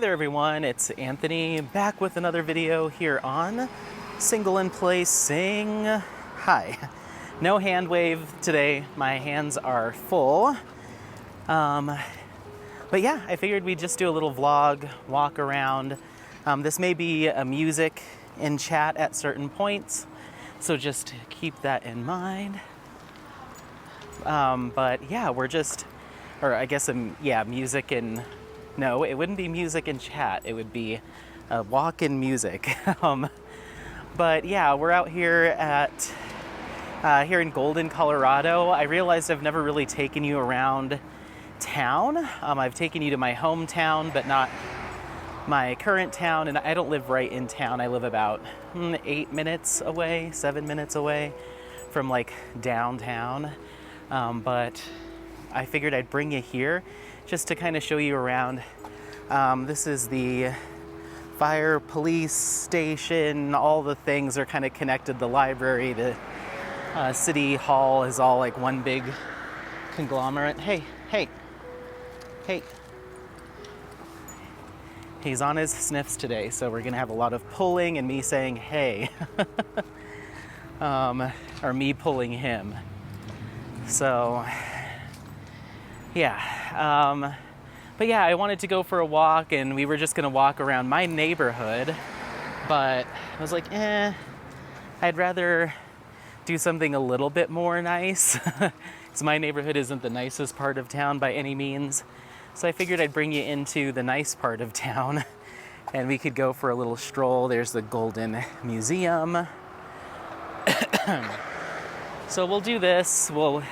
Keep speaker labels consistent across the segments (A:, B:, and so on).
A: there everyone, it's Anthony back with another video here on Single in Place Sing. Hi. No hand wave today, my hands are full. But yeah, I figured we'd just do a little vlog, walk around. This may be a music in chat at certain points, so just keep that in mind. But yeah, we're just, or I guess, music in, no, it wouldn't be music in chat, it would be a walk in music. But yeah, we're out here at, here in Golden, Colorado. I realized I've never really taken you around town. I've taken you to my hometown, but not my current town, and I don't live right in town. I live about 8 minutes away, 7 minutes away from like downtown. But I figured I'd bring you here just to kind of show you around. This is the fire police station. All the things are kind of connected. The library, the city hall is all like one big conglomerate. Hey. He's on his sniffs today, so we're gonna have a lot of pulling and me saying hey. Or me pulling him. So yeah, but yeah, I wanted to go for a walk, and we were just gonna walk around my neighborhood, but I was like, I'd rather do something a little bit more nice. So my neighborhood isn't the nicest part of town by any means, so I figured I'd bring you into the nice part of town and we could go for a little stroll. There's the Golden Museum. So we'll do this, we'll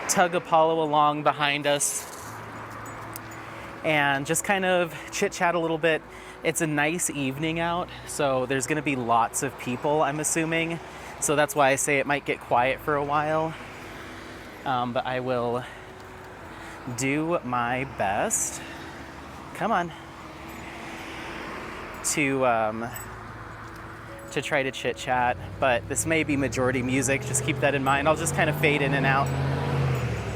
A: tug Apollo along behind us and just kind of chit-chat a little bit. It's a nice evening out, so there's gonna be lots of people, I'm assuming. So that's why I say it might get quiet for a while. But I will do my best, come on, to try to chit-chat, but this may be majority music, just keep that in mind. I'll just kind of fade in and out.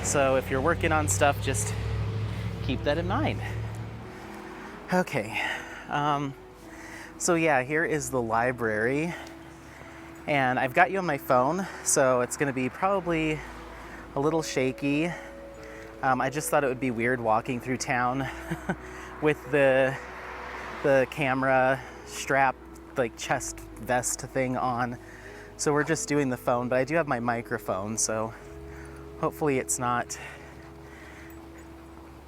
A: So if you're working on stuff, just keep that in mind. Okay, so yeah, here is the library, and I've got you on my phone, so it's gonna be probably a little shaky. I just thought it would be weird walking through town with the camera strap, like chest vest thing on. So we're just doing the phone, but I do have my microphone, so hopefully it's not,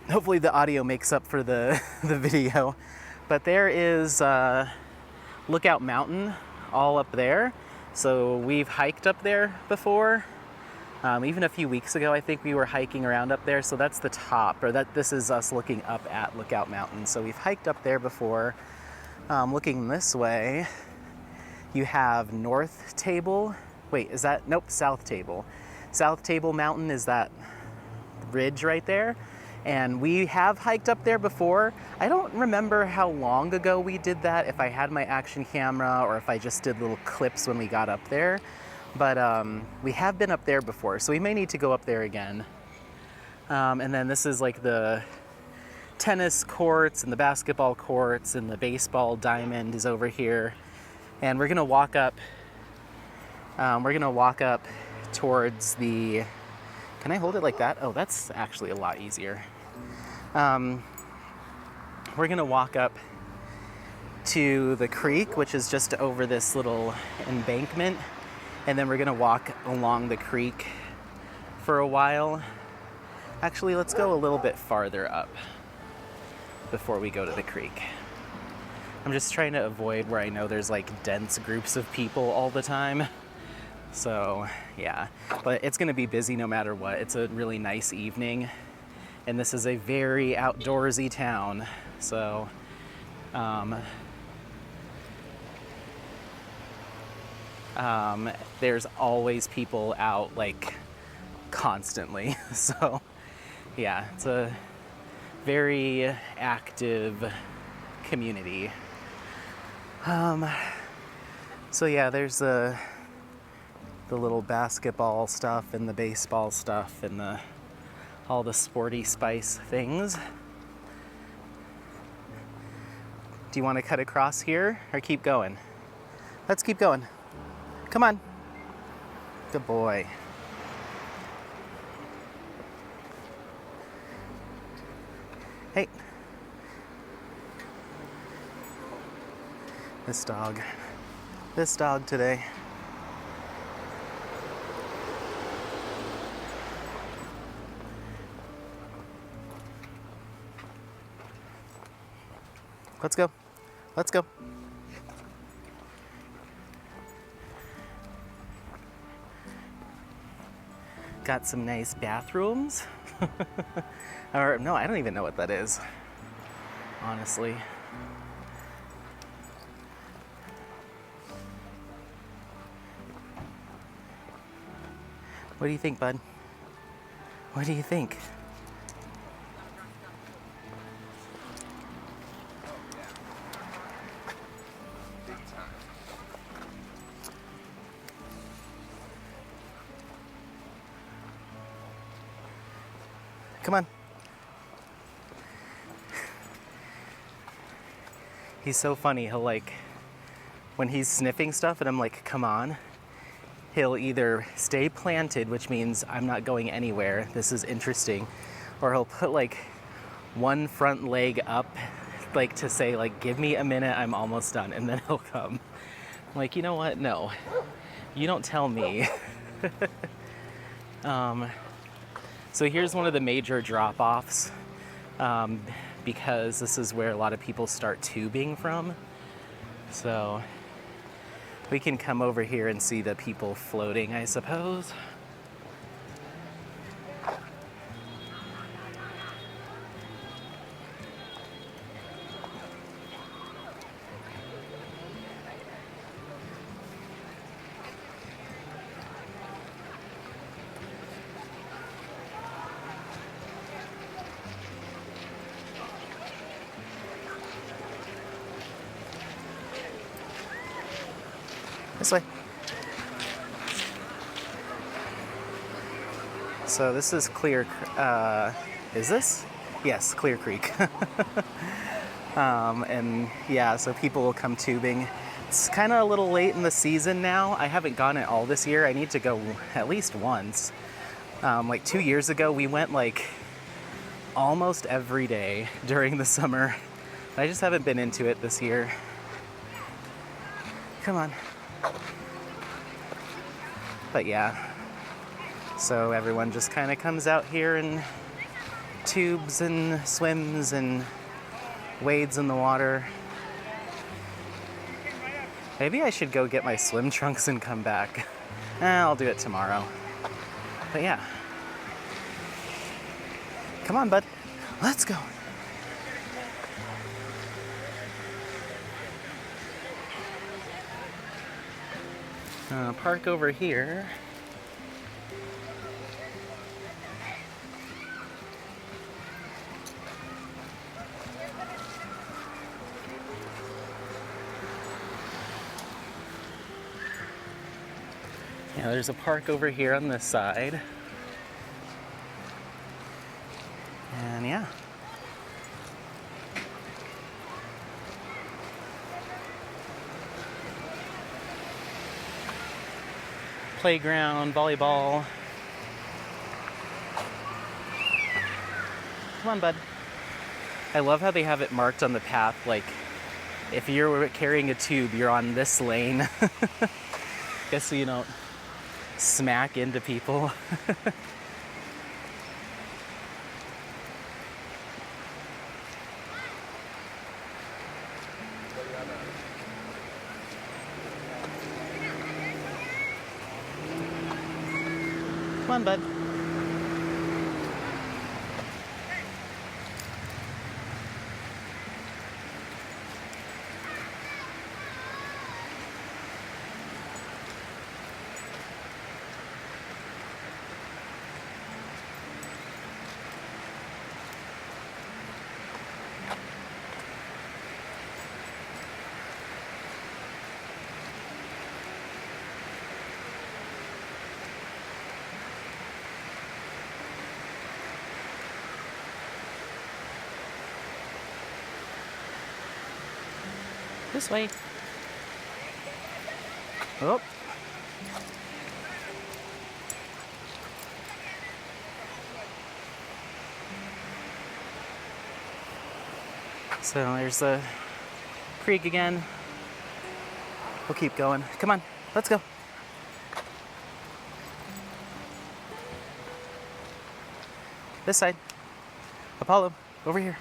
A: hopefully the audio makes up for the video. But there is Lookout Mountain all up there. So we've hiked up there before. Even a few weeks ago, I think we were hiking around up there. So that's the top, or this is us looking up at Lookout Mountain. So we've hiked up there before. Looking this way, you have North Table. Wait, is that, nope, South Table. South Table Mountain is that ridge right there. And we have hiked up there before. I don't remember how long ago we did that, if I had my action camera or if I just did little clips when we got up there. But we have been up there before, so we may need to go up there again. And then this is like the tennis courts and the basketball courts, and the baseball diamond is over here. And we're gonna walk up. Towards the. Can I hold it like that? Oh, that's actually a lot easier. We're gonna walk up to the creek, which is just over this little embankment. And then we're gonna walk along the creek for a while. Actually, let's go a little bit farther up before we go to the creek. I'm just trying to avoid where I know there's like dense groups of people all the time. So yeah, but it's gonna be busy no matter what. It's a really nice evening, and this is a very outdoorsy town. So there's always people out, like, constantly. So yeah, it's a very active community. So yeah, there's the little basketball stuff and the baseball stuff and all the sporty spice things. Do you want to cut across here or keep going? Let's keep going. Come on. Good boy. Hey. This dog today. Let's go. Let's go. Got some nice bathrooms. Or no, I don't even know what that is, honestly. What do you think, bud? What do you think? Come on. He's so funny. He'll like, when he's sniffing stuff and I'm like, come on, he'll either stay planted, which means I'm not going anywhere, this is interesting, or he'll put like one front leg up, like to say like, give me a minute, I'm almost done, and then he'll come. I'm like, you know what? No, you don't tell me. So here's one of the major drop-offs, because this is where a lot of people start tubing from. So we can come over here and see the people floating, I suppose. This way. So this is Clear, is this? Yes, Clear Creek. And yeah, so people will come tubing. It's kind of a little late in the season now. I haven't gone it all this year. I need to go at least once. Like 2 years ago, we went like almost every day during the summer. I just haven't been into it this year. Come on. But yeah, so everyone just kind of comes out here and tubes and swims and wades in the water. Maybe I should go get my swim trunks and come back. I'll do it tomorrow. But yeah. Come on, bud. Let's go. Park over here. Yeah, there's a park over here on this side. And yeah. Playground, volleyball. Come on, bud. I love how they have it marked on the path, like if you're carrying a tube, you're on this lane. Guess so you don't smack into people. Come on, bud. This way. Oh. So there's the creek again. We'll keep going. Come on, let's go. This side. Apollo, over here.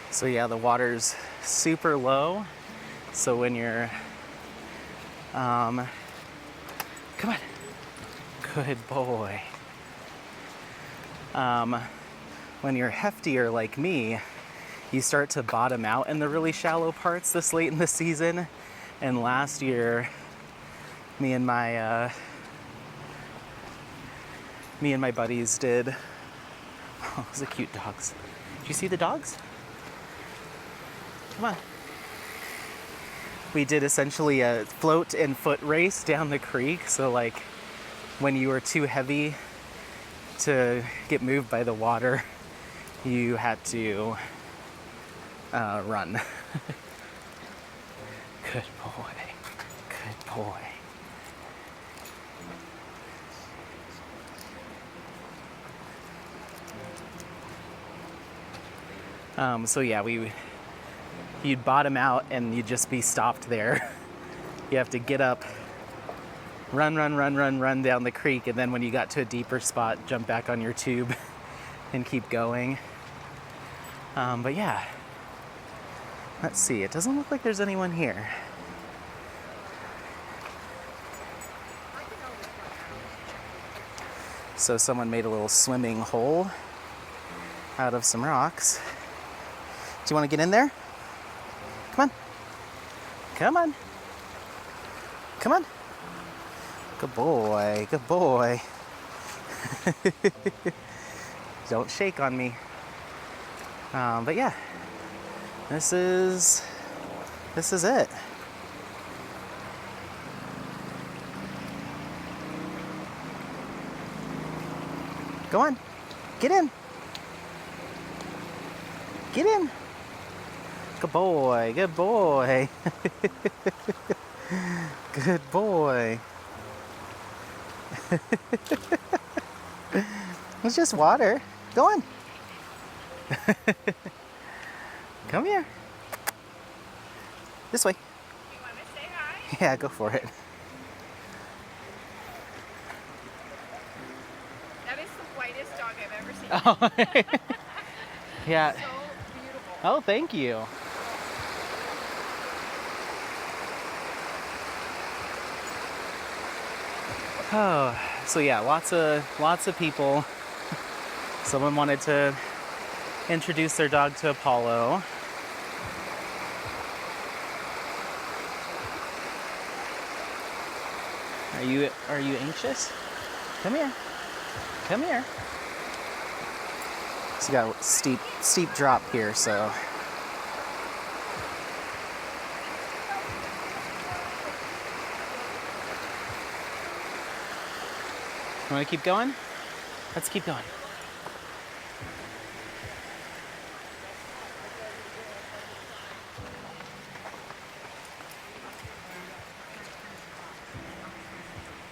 A: So yeah, the water's super low. So when you're, come on, good boy. When you're heftier like me, you start to bottom out in the really shallow parts this late in the season. And last year, me and my buddies did, oh, those are cute dogs. Did you see the dogs? Come on. We did essentially a float and foot race down the creek. So like when you were too heavy to get moved by the water, you had to run. Good boy. Good boy. So yeah, you'd bottom out and you'd just be stopped there. You have to get up, run down the creek, and then when you got to a deeper spot, jump back on your tube and keep going. But yeah, let's see, it doesn't look like there's anyone here. So someone made a little swimming hole out of some rocks. Do you want to get in there? Come on. Come on. Come on. Good boy. Good boy. Don't shake on me. But yeah, this is it. Go on. Get in. Get in. Good boy, good boy. Good boy. It's just water. Go on. Come here. This way.
B: You want to say hi?
A: Yeah, go for it.
B: That is the whitest dog I've ever seen.
A: Oh. Yeah.
B: So beautiful.
A: Oh, thank you. Oh, so yeah, lots of people. Someone wanted to introduce their dog to Apollo. Are you anxious? Come here. Come here. So you got a steep drop here, so. You want to keep going? Let's keep going.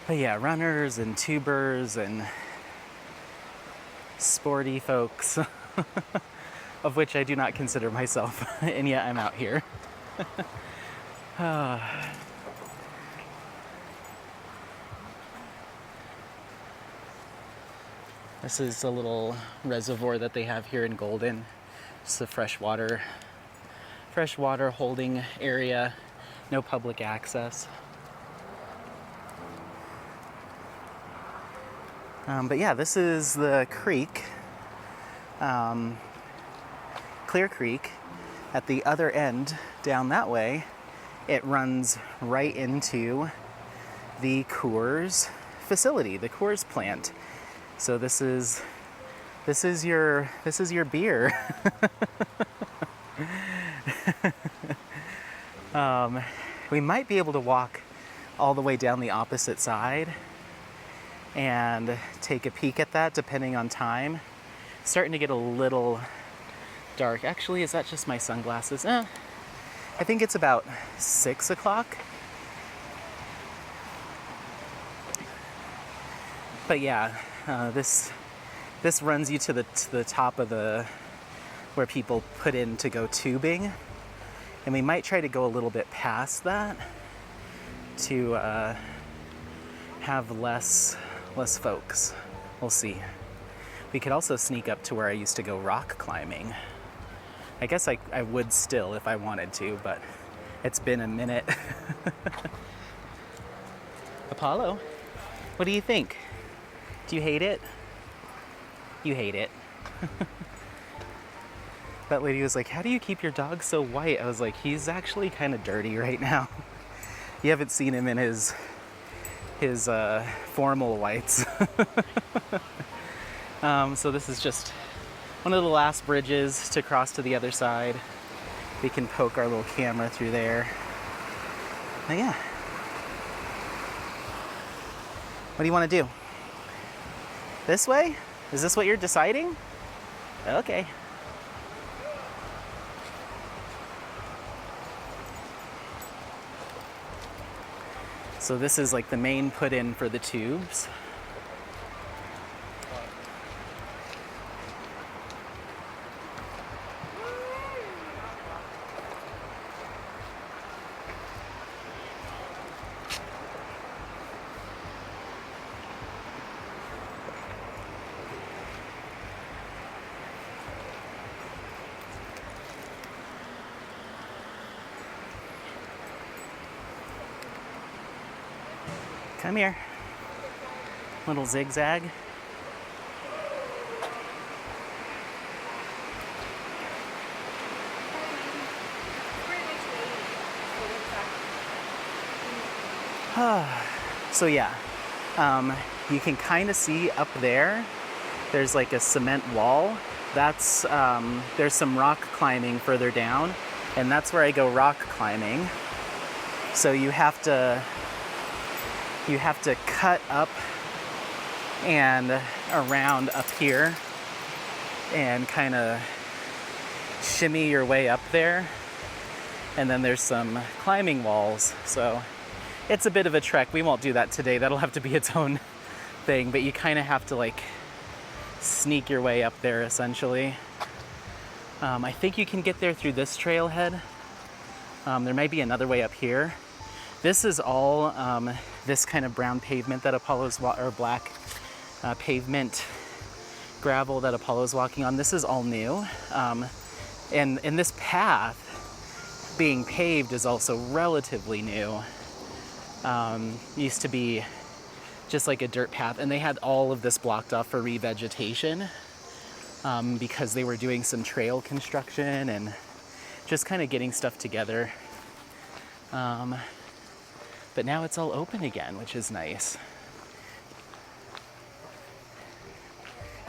A: But yeah, runners and tubers and sporty folks, of which I do not consider myself, and yet I'm out here. This is a little reservoir that they have here in Golden. It's a freshwater holding area, no public access. But yeah, this is the creek, Clear Creek. At the other end, down that way, it runs right into the Coors facility, the Coors plant. So this is your beer. We might be able to walk all the way down the opposite side and take a peek at that depending on time. It's starting to get a little dark. Actually, is that just my sunglasses? I think it's about 6 o'clock. But yeah, this runs you to the top of the where people put in to go tubing, and we might try to go a little bit past that to have less folks. We'll see. We could also sneak up to where I used to go rock climbing. I guess I would still if I wanted to, but it's been a minute. Apollo, what do you think? Do you hate it? You hate it. That lady was like, how do you keep your dog so white? I was like, he's actually kind of dirty right now. You haven't seen him in his formal whites. So this is just one of the last bridges to cross to the other side. We can poke our little camera through there. But yeah. What do you want to do? This way? Is this what you're deciding? Okay. So this is like the main put in for the tubes. Come here. Little zigzag. So yeah, you can kind of see up there, there's like a cement wall. That's, there's some rock climbing further down, and that's where I go rock climbing. So you have to cut up and around up here and kind of shimmy your way up there. And then there's some climbing walls. So it's a bit of a trek. We won't do that today. That'll have to be its own thing, but you kind of have to like sneak your way up there essentially. I think you can get there through this trailhead. There may be another way up here. This is all this kind of brown pavement that Apollo's or black pavement gravel that Apollo's walking on. This is all new, and this path being paved is also relatively new. Used to be just like a dirt path, and they had all of this blocked off for revegetation because they were doing some trail construction and just kind of getting stuff together. But now it's all open again, which is nice.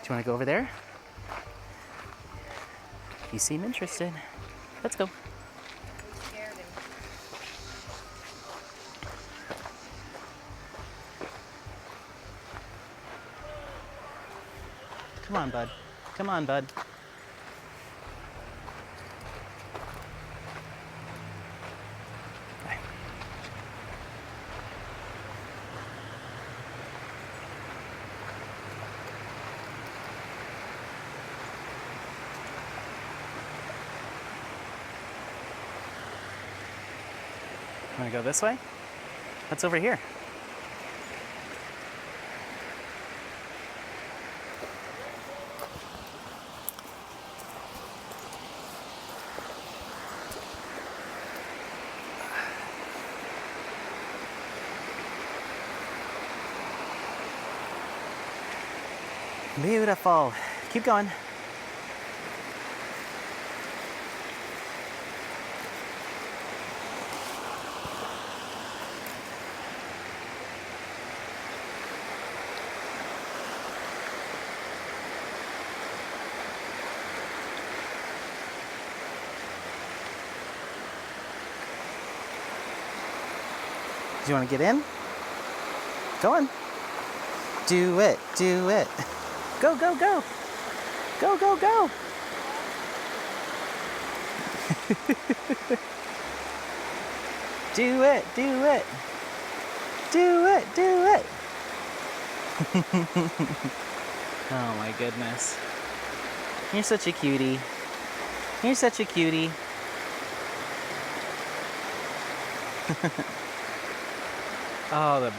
A: Do you want to go over there? You seem interested. Let's go. Come on, bud. Come on, bud. Want to go this way? What's over here? Beautiful. Keep going. Do you want to get in? Go on. Do it, do it. Go, go, go. Go, go, go. Do it, do it. Do it, do it. Oh my goodness. You're such a cutie. You're such a cutie. Oh,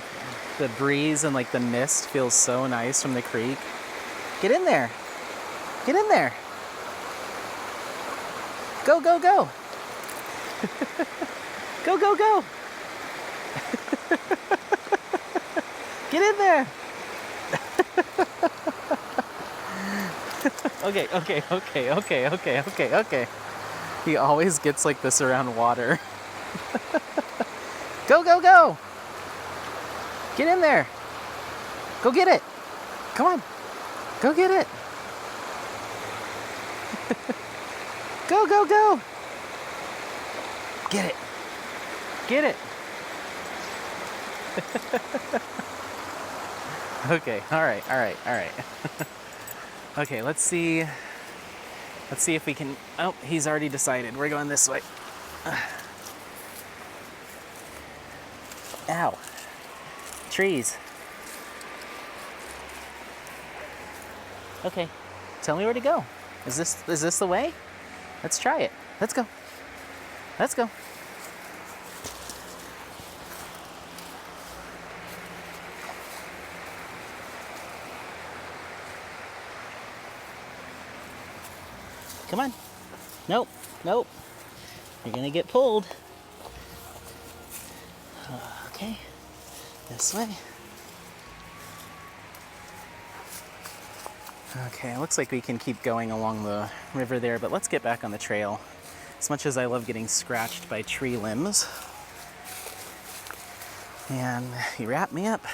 A: the breeze and like the mist feels so nice from the creek. Get in there. Get in there. Go, go, go. Go, go, go. Get in there. Okay, okay, okay, okay, okay, okay, okay. He always gets like this around water. Go, go, go. Get in there. Go get it. Come on. Go get it. Go, go, go. Get it. Get it. Okay, all right, all right, all right. Okay, let's see if we can, oh, he's already decided. We're going this way. Ow. Trees. Okay, tell me where to go. Is this the way? Let's try it. Let's go. Let's go. Come on. Nope, nope. You're gonna get pulled. Okay, this way. Okay, it looks like we can keep going along the river there, but let's get back on the trail. As much as I love getting scratched by tree limbs. And you wrap me up.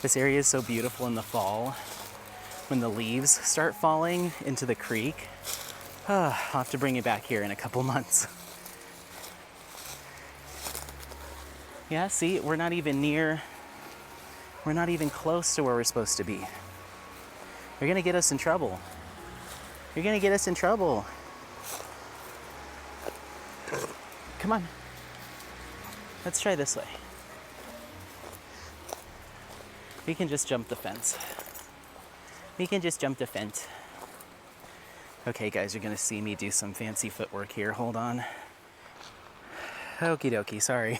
A: This area is so beautiful in the fall when the leaves start falling into the creek. I'll have to bring you back here in a couple months. Yeah, see, we're not even close to where we're supposed to be. You're gonna get us in trouble. You're gonna get us in trouble. Come on. Let's try this way. We can just jump the fence. We can just jump the fence. Okay, guys, you're gonna see me do some fancy footwork here. Hold on. Okie dokie, sorry.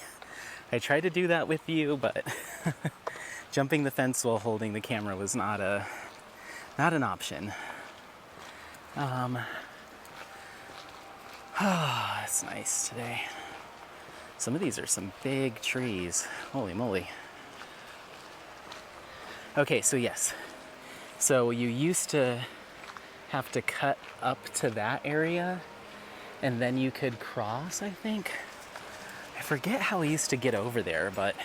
A: I tried to do that with you, but jumping the fence while holding the camera was not an option. It's nice today. Some of these are some big trees. Holy moly. Okay, so yes. So you used to have to cut up to that area and then you could cross, I think. I forget how we used to get over there, but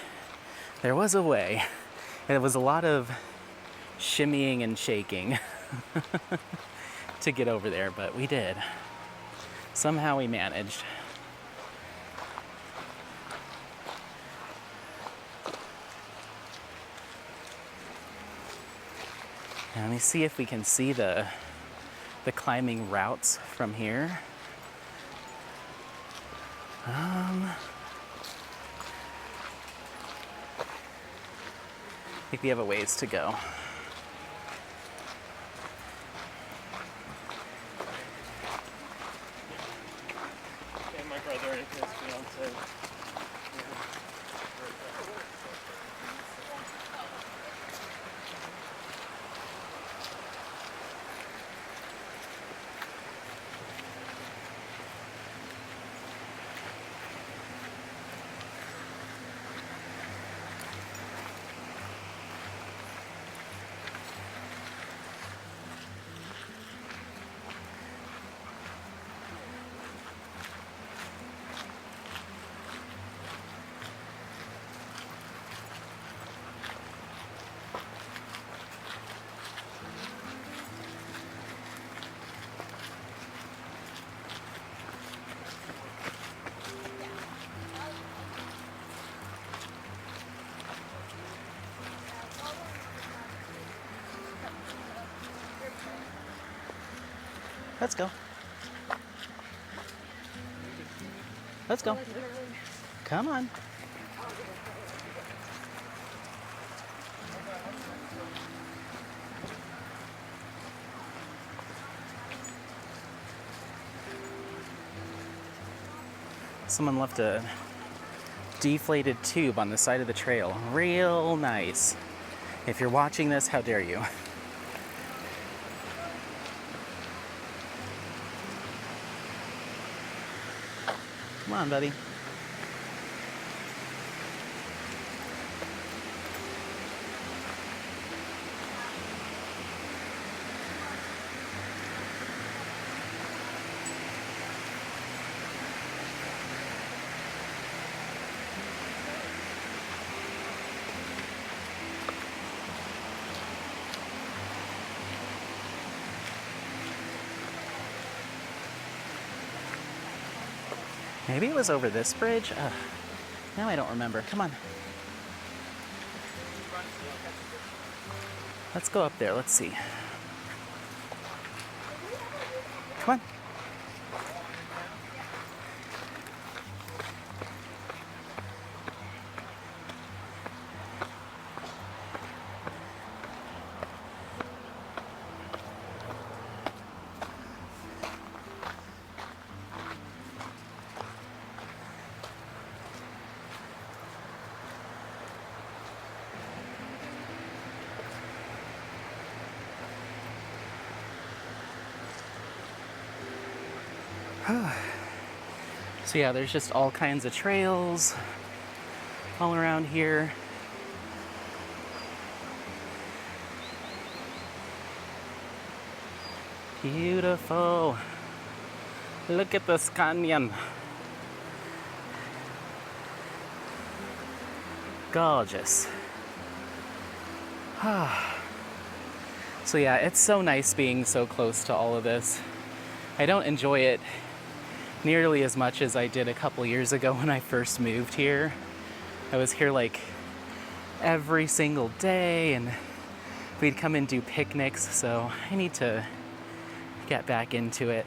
A: there was a way. And it was a lot of shimmying and shaking to get over there, but we did. Somehow we managed. Now, let me see if we can see the climbing routes from here. I think we have a ways to go.
C: And my brother and his fiance.
A: Let's go. Let's go. Come on. Someone left a deflated tube on the side of the trail. Real nice. If you're watching this, how dare you? Come on, buddy. Maybe it was over this bridge? Now I don't remember. Come on. Let's go up there. Let's see. Come on. So yeah, there's just all kinds of trails all around here. Beautiful. Look at this canyon. Gorgeous. So yeah, it's so nice being so close to all of this. I don't enjoy it nearly as much as I did a couple years ago when I first moved here. I was here like every single day and we'd come and do picnics, so I need to get back into it.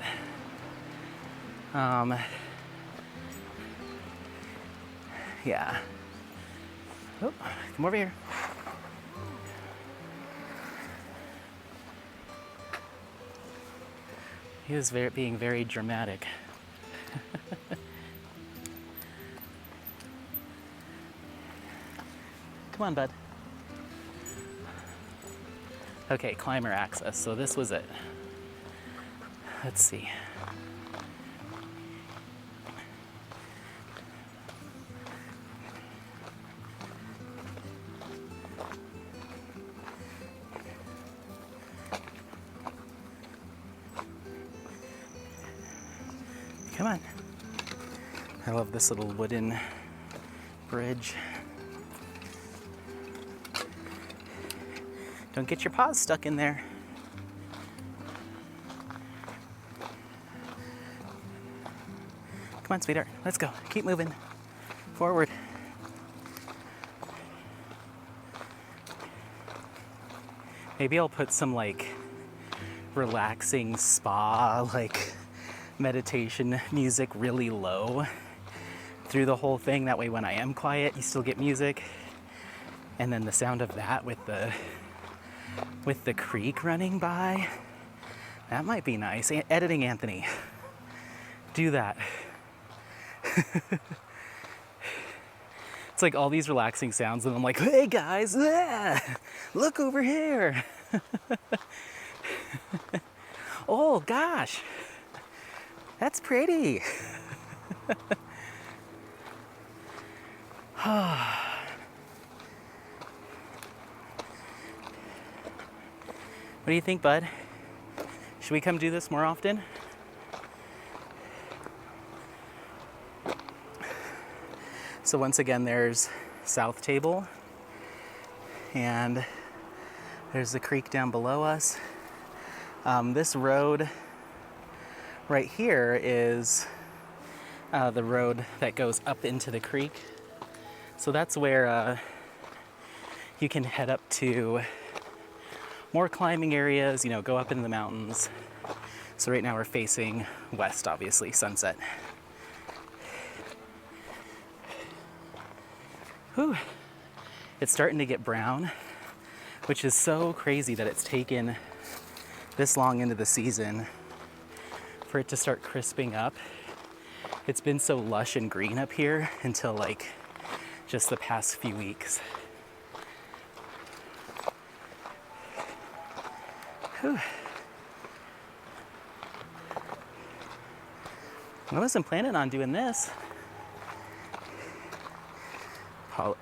A: Yeah. Oh, come over here. He was being very dramatic. Come on, bud. Okay, climber access. So this was it. Let's see. Come on. I love this little wooden bridge. Don't get your paws stuck in there. Come on, sweetheart. Let's go. Keep moving. Forward. Maybe I'll put some like relaxing spa, like meditation music really low through the whole thing. That way when I am quiet, you still get music. And then the sound of that with the creek running by. That might be nice. Editing Anthony. Do that. It's like all these relaxing sounds and I'm like, hey guys, look over here. Oh gosh. That's pretty. What do you think, bud? Should we come do this more often? So once again, there's South Table, and there's the creek down below us. This road right here is the road that goes up into the creek. So that's where you can head up to more climbing areas, you know, go up into the mountains. So right now we're facing west, obviously, sunset. Whew. It's starting to get brown, which is so crazy that it's taken this long into the season for it to start crisping up. It's been so lush and green up here until like just the past few weeks. Whew. I wasn't planning on doing this.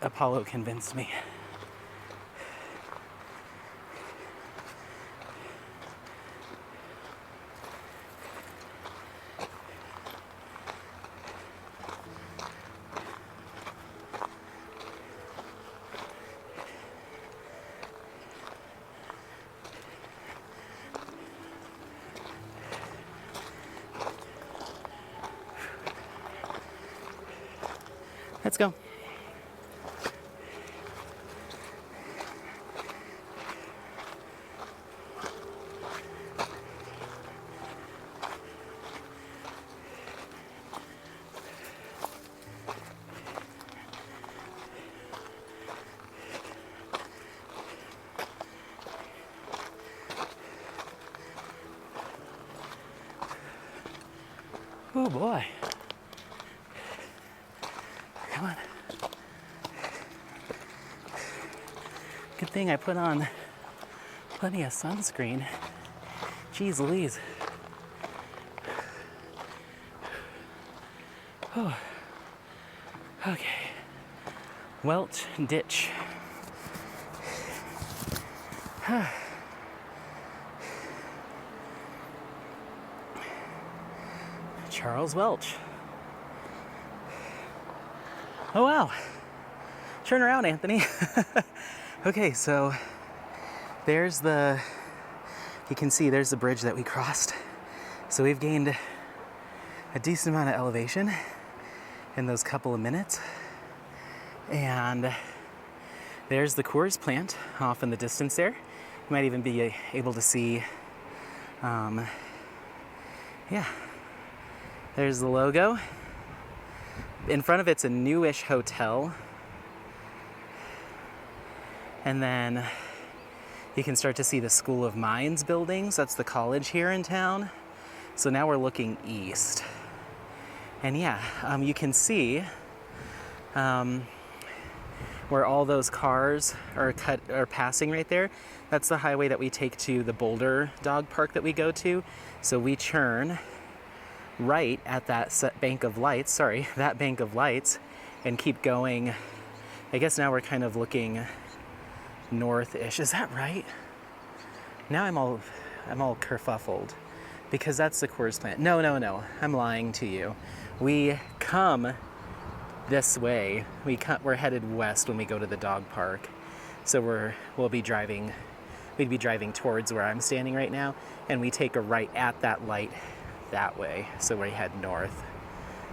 A: Apollo convinced me. Let's go. Oh boy. Come on. Good thing I put on plenty of sunscreen. Jeez Louise. Oh. Okay. Welch Ditch. Charles Welch. Oh wow. Turn around, Anthony. Okay, so there's you can see there's the bridge that we crossed. So we've gained a decent amount of elevation in those couple of minutes. And there's the Coors plant off in the distance there. You might even be able to see, yeah, there's the logo. In front of it's a newish hotel. And then you can start to see the School of Mines buildings. That's the college here in town. So now we're looking east. And yeah, you can see where all those cars are passing right there. That's the highway that we take to the Boulder Dog Park that we go to. So we turn right at that bank of lights, and keep going. I guess now we're kind of looking north-ish. Is that right? Now I'm all kerfuffled because that's the Coors plant. No, I'm lying to you. We come this way. We're headed west when we go to the dog park. So we'd be driving towards where I'm standing right now, and we take a right at that light that way. So we head north.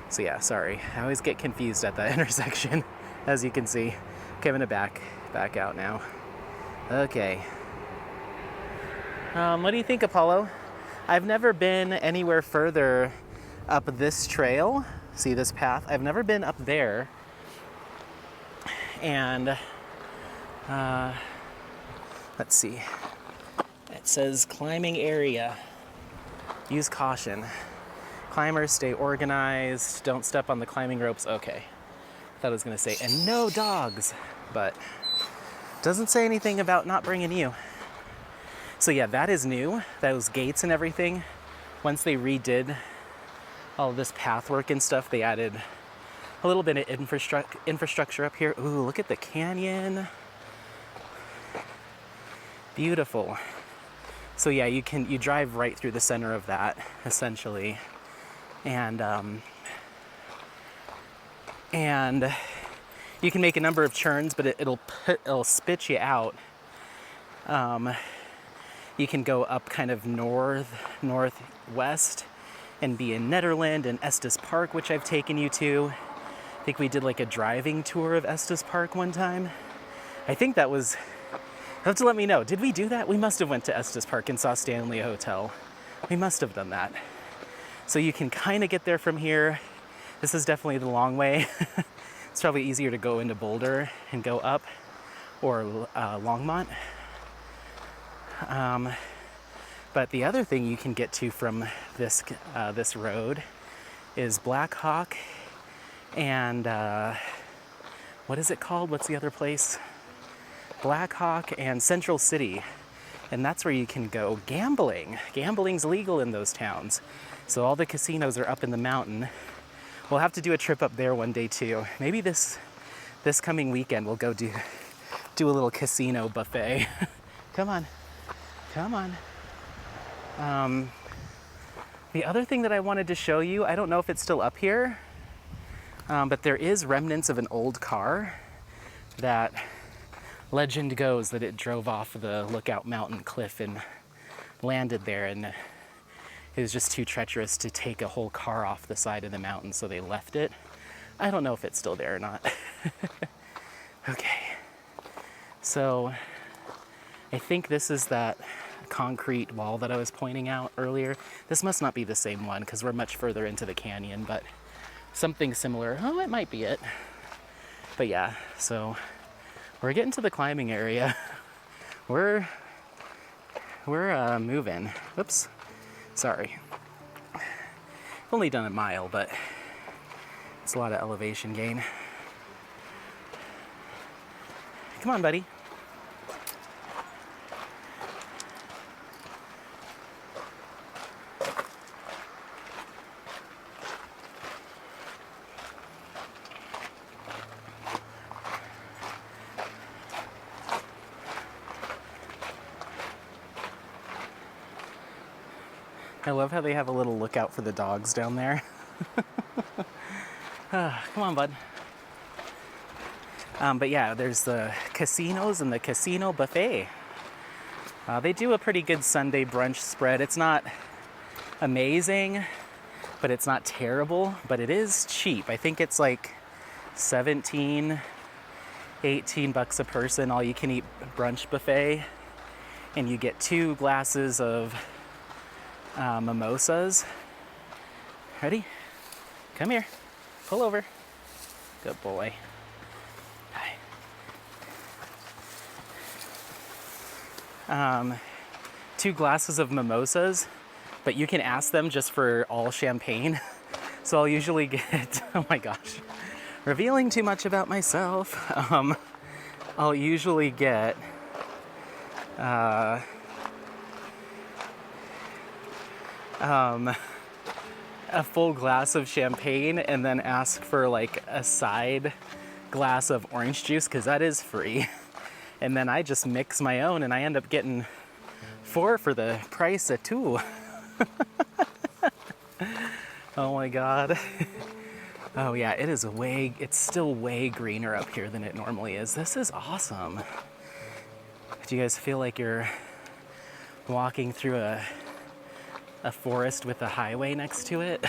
A: So yeah, sorry. I always get confused at that intersection, as you can see. Okay, I'm gonna back out now. Okay. What do you think, Apollo? I've never been anywhere further up this trail. See this path? I've never been up there. And let's see. It says climbing area. Use caution. Climbers stay organized. Don't step on the climbing ropes. Okay. I thought it was gonna say, and no dogs, but doesn't say anything about not bringing you. So yeah, that is new. Those gates and everything. Once they redid all this path work and stuff, they added a little bit of infrastructure up here. Ooh, look at the canyon. Beautiful. So yeah, you drive right through the center of that, essentially. And you can make a number of turns, but it'll spit you out. You can go up kind of northwest and be in Nederland and Estes Park, which I've taken you to. I think we did like a driving tour of Estes Park one time. I think that was, you have to let me know. Did we do that? We must have went to Estes Park and saw Stanley Hotel. We must have done that. So you can kind of get there from here. This is definitely the long way. It's probably easier to go into Boulder and go up, or Longmont. But the other thing you can get to from this road is Black Hawk and what is it called? What's the other place? Black Hawk and Central City. And that's where you can go gambling. Gambling's legal in those towns. So all the casinos are up in the mountain. We'll have to do a trip up there one day too. Maybe this coming weekend we'll go do a little casino buffet. Come on. Come on. The other thing that I wanted to show you, I don't know if it's still up here, but there is remnants of an old car that legend goes that it drove off the Lookout Mountain cliff and landed there, and it was just too treacherous to take a whole car off the side of the mountain, so they left it. I don't know if it's still there or not. Okay, so I think this is that concrete wall that I was pointing out earlier. This must not be the same one because we're much further into the canyon, but something similar. Oh, it might be it. But yeah, so we're getting to the climbing area. We're moving. Whoops, sorry. Only done a mile, but it's a lot of elevation gain. Come on, buddy. I love how they have a little lookout for the dogs down there. Come on, bud. But yeah, there's the casinos and the casino buffet. They do a pretty good Sunday brunch spread. It's not amazing, but it's not terrible, but it is cheap. I think it's like 17, 18 bucks a person, all you can eat brunch buffet. And you get 2 glasses of mimosas. Ready? Come here. Pull over. Good boy. Hi. 2 glasses of mimosas, but you can ask them just for all champagne. So I'll usually get, oh my gosh, revealing too much about myself. I'll usually get a full glass of champagne and then ask for like a side glass of orange juice because that is free. And then I just mix my own and I end up getting 4 for the price of 2. Oh my God. Oh yeah, it's still way greener up here than it normally is. This is awesome. Do you guys feel like you're walking through a forest with a highway next to it?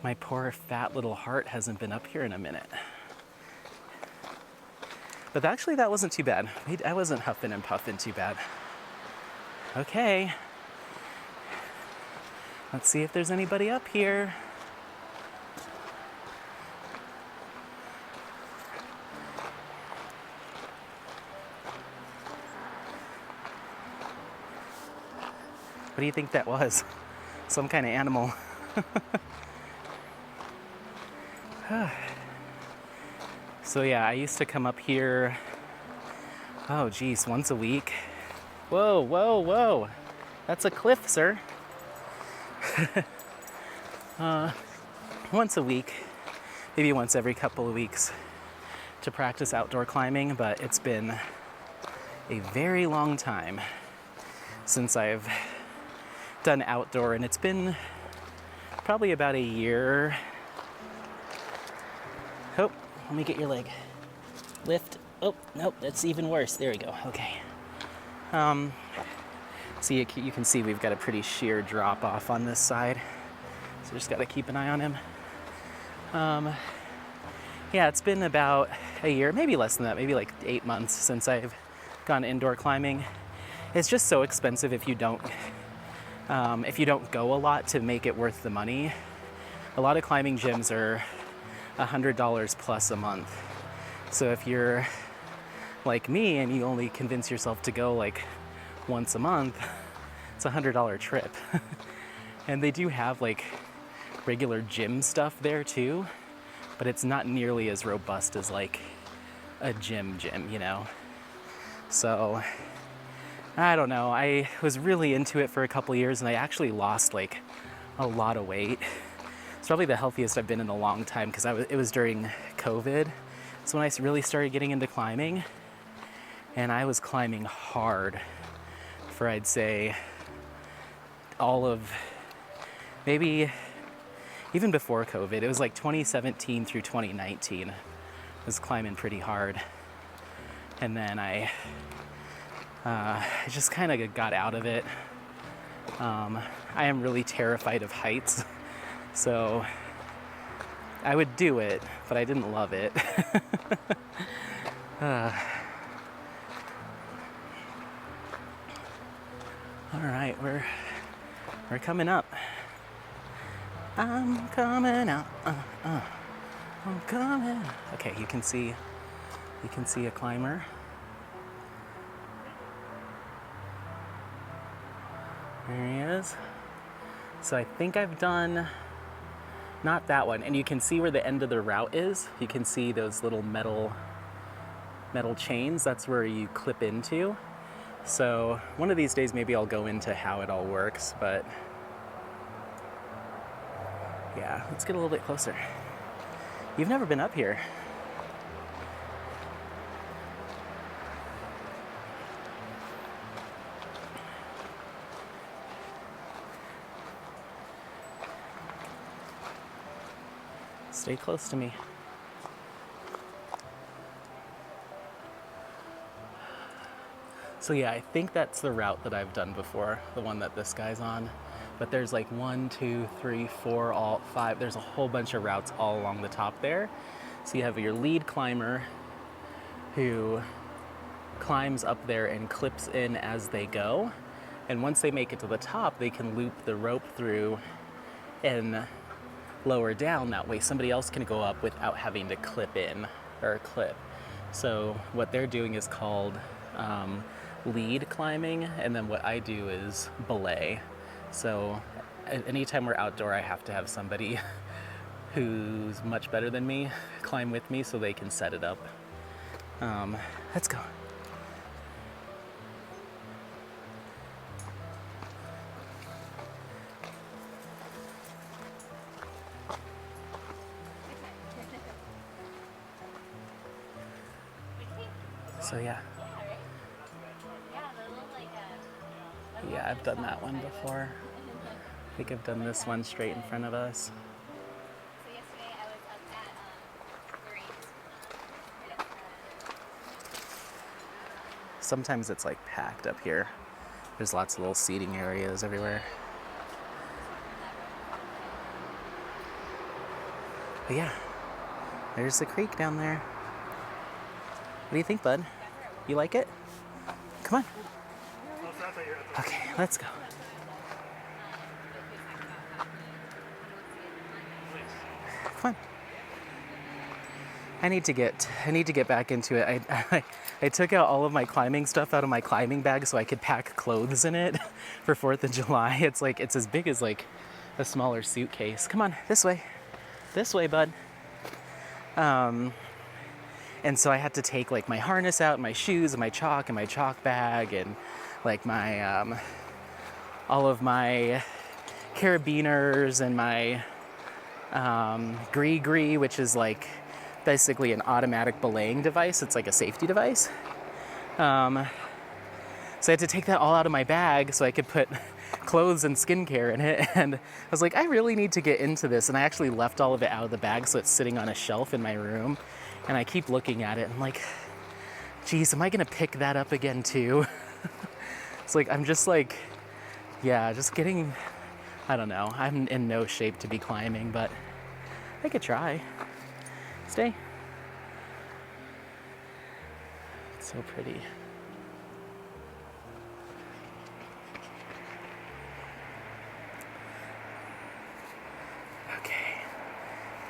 A: My poor fat little heart hasn't been up here in a minute. But actually that wasn't too bad. I wasn't huffing and puffing too bad. Okay. Let's see if there's anybody up here. What do you think that was? Some kind of animal. So yeah, I used to come up here, oh geez, once a week. Whoa, whoa, whoa. That's a cliff, sir. Once a week, maybe once every couple of weeks to practice outdoor climbing, but it's been a very long time since I've done outdoor, and it's been probably about a year. Oh, let me get your leg. Lift. Oh, nope, that's even worse. There we go. Okay. So you can see we've got a pretty sheer drop off on this side. So just got to keep an eye on him. Yeah, it's been about a year, maybe less than that, maybe like 8 months since I've gone indoor climbing. It's just so expensive if you don't go a lot to make it worth the money. A lot of climbing gyms are $100 plus a month. So if you're like me and you only convince yourself to go like once a month, it's a $100 trip. And they do have like regular gym stuff there too, but it's not nearly as robust as like a gym, you know? So I don't know. I was really into it for a couple years and I actually lost like a lot of weight. It's probably the healthiest I've been in a long time because it was during COVID. So when I really started getting into climbing, and I was climbing hard for, I'd say, all of, maybe even before COVID. It was like 2017 through 2019. I was climbing pretty hard. And then I just kind of got out of it. I am really terrified of heights. So I would do it, but I didn't love it. All right, we're coming up. I'm coming out. I'm coming. Okay, you can see a climber. There he is. So I think I've done, not that one, and you can see where the end of the route is. You can see those little metal chains. That's where you clip into. So one of these days maybe I'll go into how it all works, but yeah, let's get a little bit closer. You've never been up here. Stay close to me. So yeah, I think that's the route that I've done before, the one that this guy's on. But there's like 1, 2, 3, 4, all 5. There's a whole bunch of routes all along the top there. So you have your lead climber who climbs up there and clips in as they go. And once they make it to the top, they can loop the rope through and lower down. That way somebody else can go up without having to clip in or clip. So what they're doing is called lead climbing, and then what I do is belay. So anytime we're outdoor, I have to have somebody who's much better than me climb with me so they can set it up. Let's go. So yeah. Yeah, I've done that one before. I think I've done this one straight in front of us.
B: So yesterday I was up at Green's.
A: Sometimes it's like packed up here. There's lots of little seating areas everywhere. But yeah, there's the creek down there. What do you think, bud? You like it? Come on. Okay, let's go. Come on. I need to get back into it. I took out all of my climbing stuff out of my climbing bag so I could pack clothes in it for 4th of July. It's as big as like a smaller suitcase. Come on, this way. This way, bud. And so I had to take like my harness out, my shoes, and my chalk bag, and like my all of my carabiners and my gree, which is like basically an automatic belaying device. It's like a safety device. So I had to take that all out of my bag so I could put clothes and skincare in it. And I was like, I really need to get into this. And I actually left all of it out of the bag so it's sitting on a shelf in my room. And I keep looking at it and like, geez, am I gonna pick that up again too? It's like, I'm just like, yeah, just getting, I don't know. I'm in no shape to be climbing, but I could try. Stay. It's so pretty.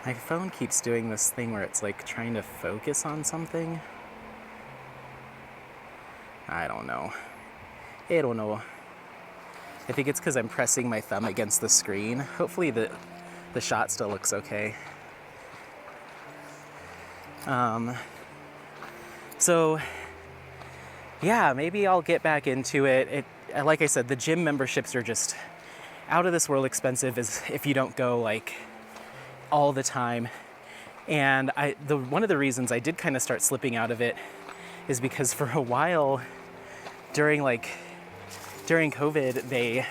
A: My phone keeps doing this thing where it's like trying to focus on something. I don't know. I don't know. I think it's because I'm pressing my thumb against the screen. Hopefully the shot still looks okay. So yeah, maybe I'll get back into it. Like I said, the gym memberships are just out of this world expensive as if you don't go like all the time. And one of the reasons I did kind of start slipping out of it is because for a while during COVID, they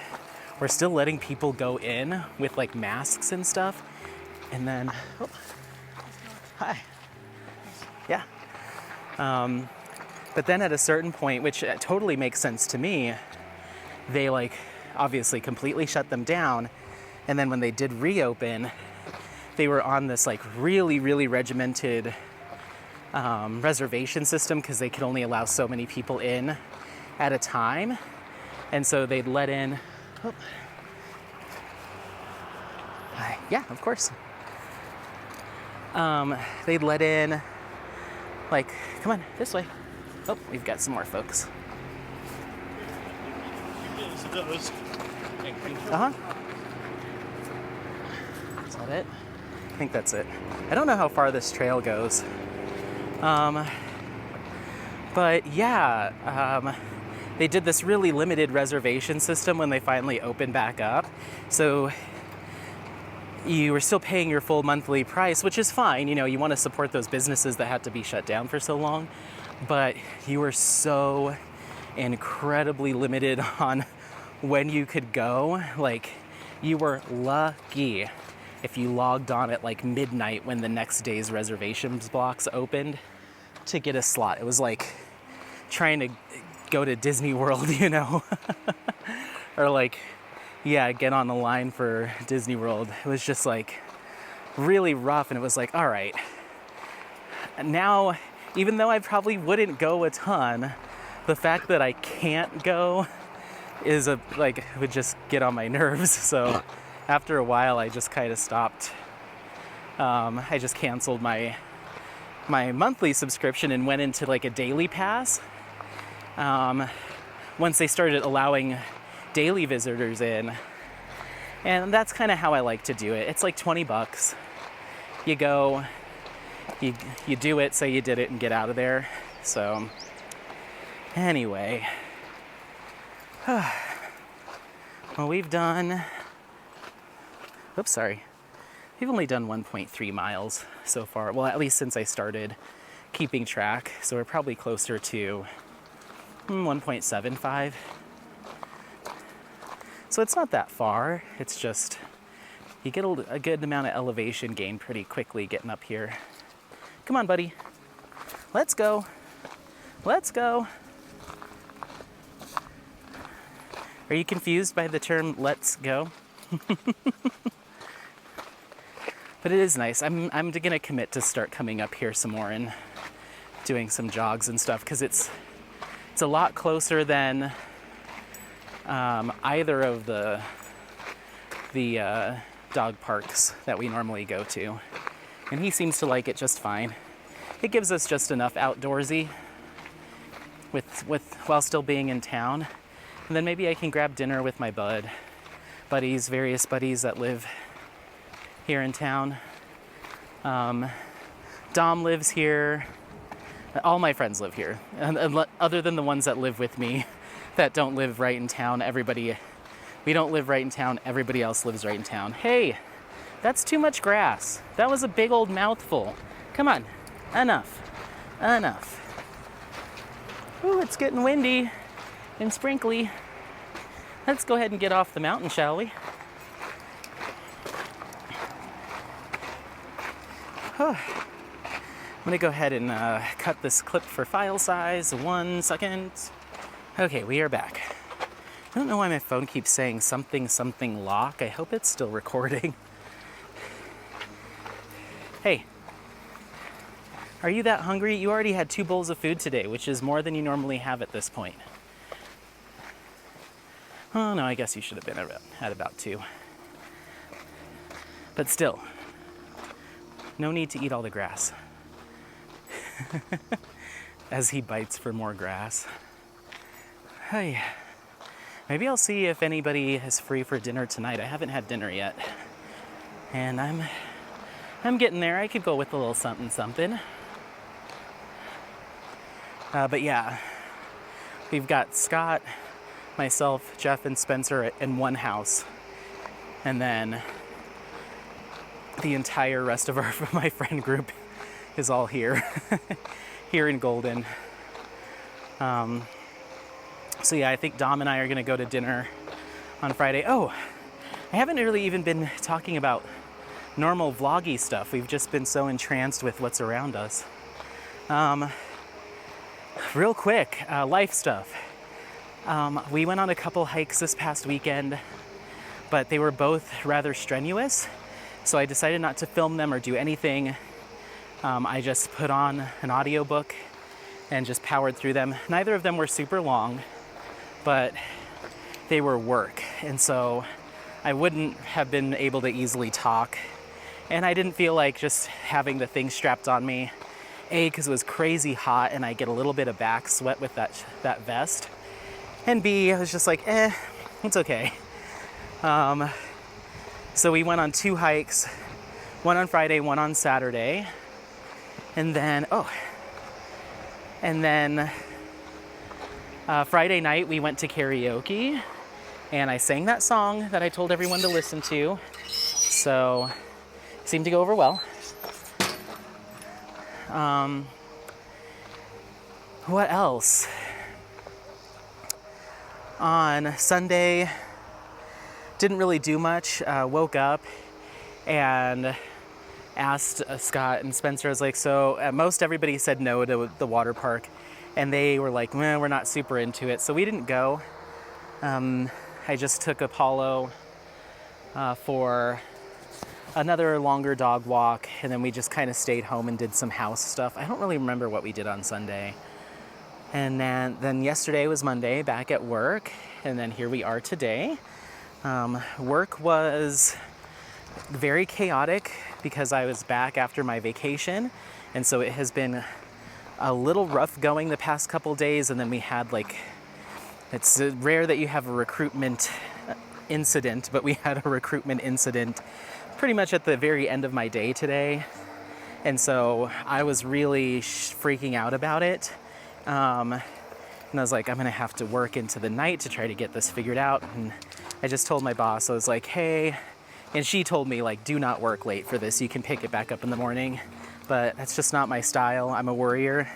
A: were still letting people go in with like masks and stuff. And then, oh, hi. Yeah. But then at a certain point, which totally makes sense to me, they like obviously completely shut them down. And then when they did reopen, they were on this like really, really regimented reservation system because they could only allow so many people in at a time. And so they'd let in, oh. Yeah, of course. They'd let in, like, come on, this way. Oh, we've got some more folks. Uh-huh. Is that it? I think that's it. I don't know how far this trail goes. But yeah, they did this really limited reservation system when they finally opened back up. So you were still paying your full monthly price, which is fine. You know, you want to support those businesses that had to be shut down for so long. But you were so incredibly limited on when you could go. Like, you were lucky if you logged on at like midnight when the next day's reservations blocks opened to get a slot. It was like trying to go to Disney World, you know, or like, yeah, get on the line for Disney World. It was just like really rough. And it was like, all right, now, even though I probably wouldn't go a ton, the fact that I can't go is would just get on my nerves. So after a while, I just kind of stopped. I just canceled my monthly subscription and went into like a daily pass. Once they started allowing daily visitors in, and that's kind of how I like to do it. It's like $20. You go, you do it, say you did it, and get out of there. So anyway, well, we've done, oops, sorry. We've only done 1.3 miles so far. Well, at least since I started keeping track. So we're probably closer to 1.75. So it's not that far. It's just, you get a good amount of elevation gain pretty quickly getting up here. Come on, buddy. Let's go. Let's go. Are you confused by the term "let's go"? But it is nice. I'm gonna commit to start coming up here some more and doing some jogs and stuff, because it's a lot closer than either of the dog parks that we normally go to, and he seems to like it just fine. It gives us just enough outdoorsy while still being in town, and then maybe I can grab dinner with my various buddies that live here in town. Dom lives here. All my friends live here, and other than the ones that live with me that don't live right in town. We don't live right in town. Everybody else lives right in town. Hey, that's too much grass. That was a big old mouthful. Come on, enough. Ooh, it's getting windy and sprinkly. Let's go ahead and get off the mountain, shall we? I'm gonna go ahead and cut this clip for file size. 1 second. Okay, we are back. I don't know why my phone keeps saying something lock. I hope it's still recording. Hey, are you that hungry? You already had 2 bowls of food today, which is more than you normally have at this point. Oh no, I guess you should have been at about 2. But still, No need to eat all the grass. As he bites for more grass. Hey, maybe I'll see if anybody is free for dinner tonight. I haven't had dinner yet. And I'm getting there. I could go with a little something something. But yeah, we've got Scott, myself, Jeff, and Spencer in one house. And then the entire rest of my friend group is all here, here in Golden. So yeah, I think Dom and I are gonna go to dinner on Friday. Oh, I haven't really even been talking about normal vloggy stuff. We've just been so entranced with what's around us. Real quick, life stuff. We went on a couple hikes this past weekend, but they were both rather strenuous. So I decided not to film them or do anything. I just put on an audiobook and just powered through them. Neither of them were super long, but they were work. And so I wouldn't have been able to easily talk. And I didn't feel like just having the thing strapped on me. A, because it was crazy hot and I get a little bit of back sweat with that vest. And B, I was just like, it's okay. So we went on 2 hikes, one on Friday, one on Saturday. And then Friday night we went to karaoke and I sang that song that I told everyone to listen to. So it seemed to go over well. What else? On Sunday, didn't really do much. Woke up and asked Scott and Spencer, I was like, so most everybody said no to the water park. And they were like, we're not super into it. So we didn't go. I just took Apollo for another longer dog walk. And then we just kind of stayed home and did some house stuff. I don't really remember what we did on Sunday. And then yesterday was Monday, back at work. And then here we are today. Work was very chaotic because I was back after my vacation. And so it has been a little rough going the past couple days. And then we had it's rare that you have a recruitment incident, but we had a recruitment incident pretty much at the very end of my day today. And so I was really freaking out about it. And I was like, I'm gonna have to work into the night to try to get this figured out. And I just told my boss, I was like, hey, and she told me, like, do not work late for this. You can pick it back up in the morning. But that's just not my style. I'm a worrier.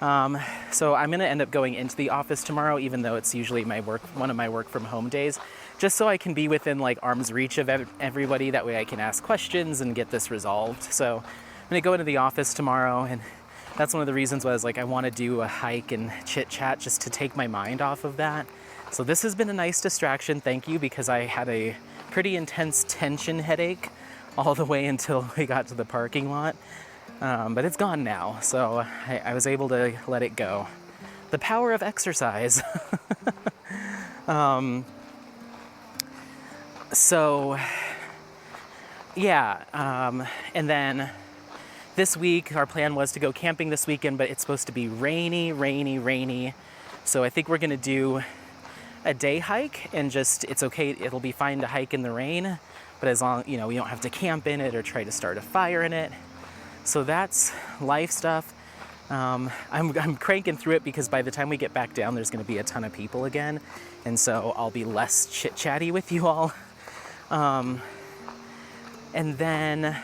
A: So I'm gonna end up going into the office tomorrow, even though it's usually one of my work from home days, just so I can be within like arm's reach of everybody. That way I can ask questions and get this resolved. So I'm gonna go into the office tomorrow, and that's one of the reasons why I was like, I wanna do a hike and chit chat just to take my mind off of that. So this has been a nice distraction, thank you, because I had a pretty intense tension headache all the way until we got to the parking lot. But it's gone now, so I was able to let it go. The power of exercise. So, yeah, and then this week, our plan was to go camping this weekend, but it's supposed to be rainy. So I think we're gonna do a day hike, and it's okay, it'll be fine to hike in the rain, but as long, we don't have to camp in it or try to start a fire in it. So that's life stuff. I'm cranking through it because by the time we get back down, there's gonna be a ton of people again. And so I'll be less chit-chatty with you all. And then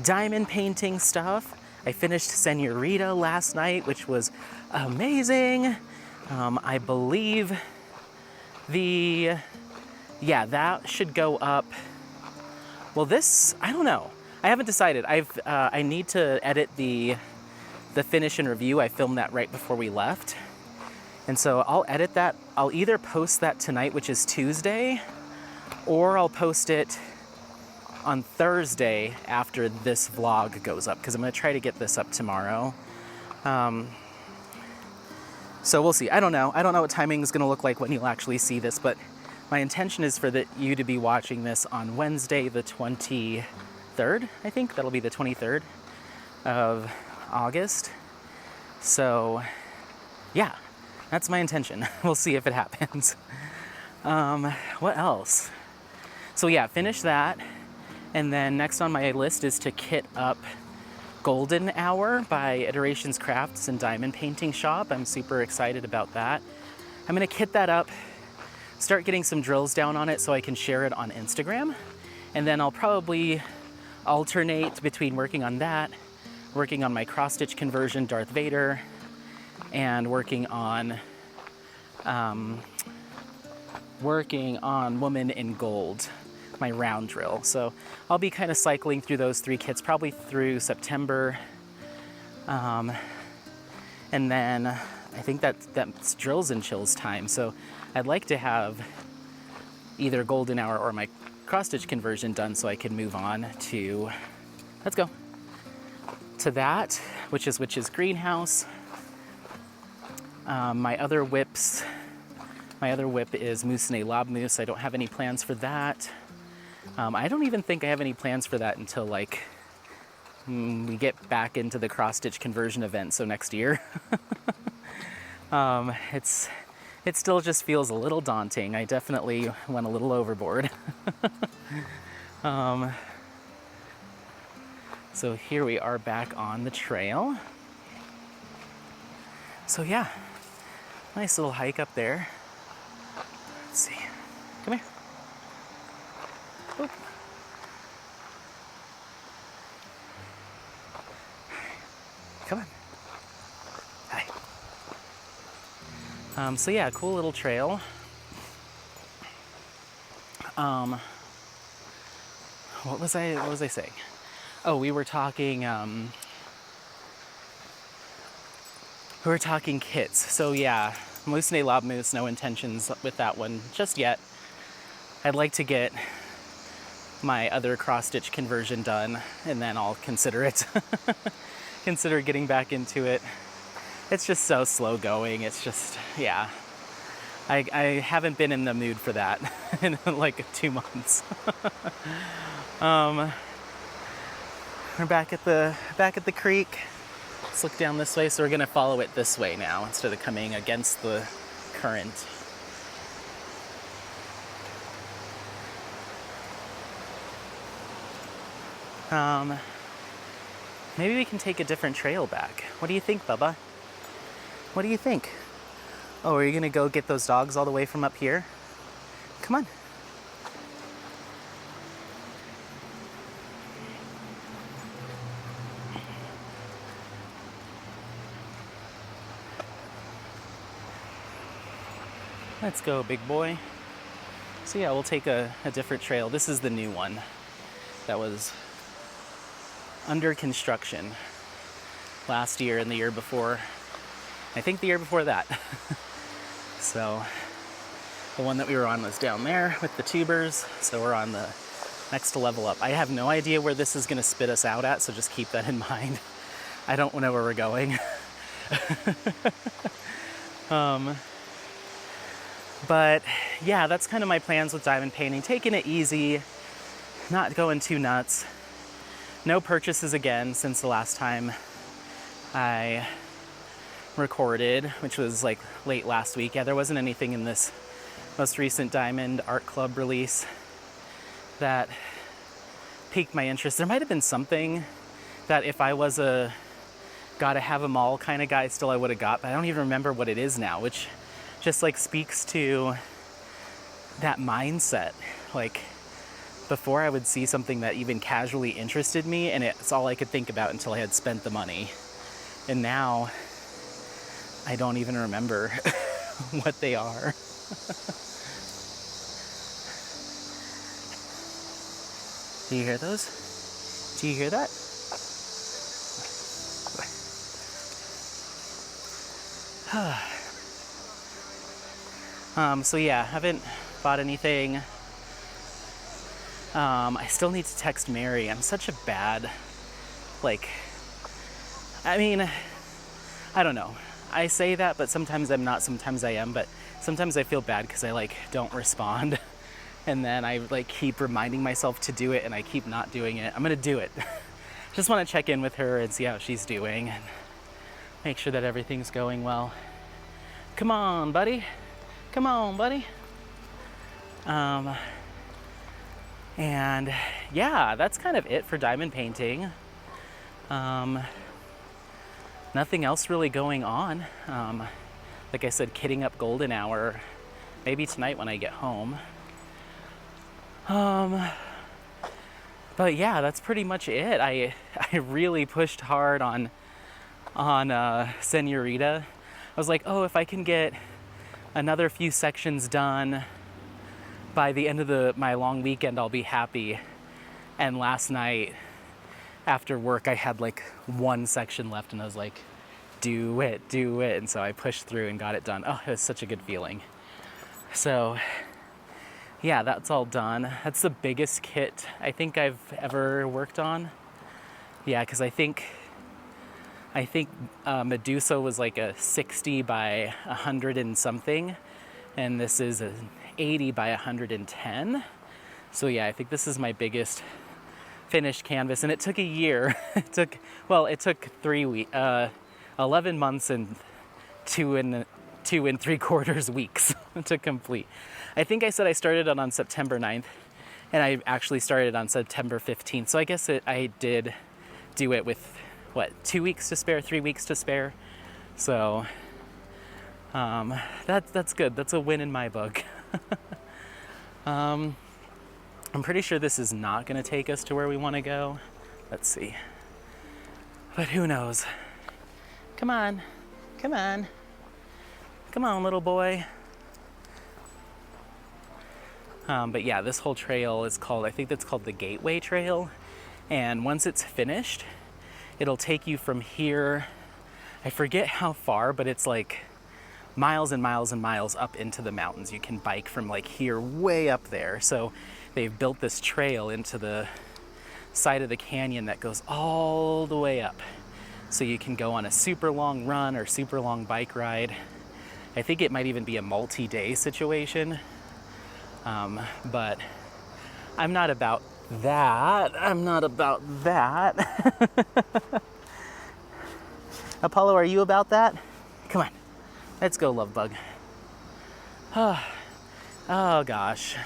A: diamond painting stuff. I finished Senorita last night, which was amazing. I believe that should go up. Well, I don't know. I haven't decided. I need to edit the finish and review. I filmed that right before we left. And so I'll edit that. I'll either post that tonight, which is Tuesday, or I'll post it on Thursday after this vlog goes up, because I'm gonna try to get this up tomorrow. So we'll see. I don't know what timing is gonna look like when you'll actually see this, but my intention is for you to be watching this on Wednesday the 23rd. 23rd, I think. That'll be the 23rd of August. So yeah, that's my intention. We'll see if it happens. What else? So yeah, finish that. And then next on my list is to kit up Golden Hour by Iterations Crafts and Diamond Painting Shop. I'm super excited about that. I'm gonna kit that up, start getting some drills down on it so I can share it on Instagram. And then I'll probably alternate between working on that, working on my cross-stitch conversion Darth Vader, and working on Woman in Gold, my round drill. So I'll be kind of cycling through those 3 kits probably through September. And then I think that's drills and chills time. So I'd like to have either Golden Hour or my cross-stitch conversion done so I can move on to, let's go, to that, which is Greenhouse. My other whip is Moussenet Lob Moose. I don't have any plans for that. I don't even think I have any plans for that until like we get back into the cross-stitch conversion event, so next year. It still just feels a little daunting. I definitely went a little overboard. So here we are back on the trail. So yeah, nice little hike up there. Let's see. Come here. Oop. Come on. Hi. So yeah, cool little trail. What was I saying? Oh, we were talking kits. So yeah, Moussenet Lob Moose, no intentions with that one just yet. I'd like to get my other cross-stitch conversion done, and then I'll consider it. Consider getting back into it. It's just so slow going. It's just, yeah. I haven't been in the mood for that in like 2 months. We're back at the creek. Let's look down this way. So we're gonna follow it this way now instead of coming against the current. Maybe we can take a different trail back. What do you think, Bubba? What do you think? Oh, are you gonna go get those dogs all the way from up here? Come on. Let's go, big boy. So yeah, we'll take a different trail. This is the new one that was under construction last year and the year before. I think the year before that. So the one that we were on was down there with the tubers. So we're on the next level up. I have no idea where this is gonna spit us out at, so just keep that in mind. I don't know where we're going. But yeah, that's kind of my plans with diamond painting. Taking it easy, not going too nuts. No purchases again since the last time I recorded, which was like late last week. Yeah, there wasn't anything in this most recent Diamond Art Club release that piqued my interest. There might have been something that if I was a gotta have them all kind of guy still I would have got, but I don't even remember what it is now, which just like speaks to that mindset. Like before I would see something that even casually interested me and it's all I could think about until I had spent the money. And now I don't even remember what they are. Do you hear those? Do you hear that? So yeah, haven't bought anything. I still need to text Mary. I'm such a bad, like, I mean, I don't know. I say that, but sometimes I'm not, sometimes I am, but sometimes I feel bad because I like don't respond and then I like keep reminding myself to do it and I keep not doing it. I'm gonna do it. Just want to check in with her and see how she's doing and make sure that everything's going well. Come on, buddy. Come on, buddy. And yeah, that's kind of it for diamond painting. Nothing else really going on. Like I said, kitting up golden hour, maybe tonight when I get home. But yeah, that's pretty much it. I really pushed hard on Senorita. I was like, oh, if I can get another few sections done by the end of my long weekend, I'll be happy. And last night after work, I had like one section left and I was like, do it. And so I pushed through and got it done. Oh, it was such a good feeling. So yeah, that's all done. That's the biggest kit I think I've ever worked on. Yeah, because I think Medusa was like a 60 by 100 and something, and this is an 80 by 110. So yeah, I think this is my biggest finished canvas, and it took a year. It took 11 months and 2 3/4 weeks to complete. I think I said I started it on September 9th, and I actually started on September 15th. So I guess I did do it with, 2 weeks to spare, 3 weeks to spare. So that's good. That's a win in my book. I'm pretty sure this is not going to take us to where we want to go. Let's see. But who knows? Come on. Come on. Come on, little boy. But yeah, this whole trail is I think that's called the Gateway Trail. And once it's finished, it'll take you from here, I forget how far, but it's like miles and miles and miles up into the mountains. You can bike from like here way up there. So they've built this trail into the side of the canyon that goes all the way up. So you can go on a super long run or super long bike ride. I think it might even be a multi-day situation. But I'm not about that. Apollo, are you about that? Come on, let's go, love bug. Oh gosh.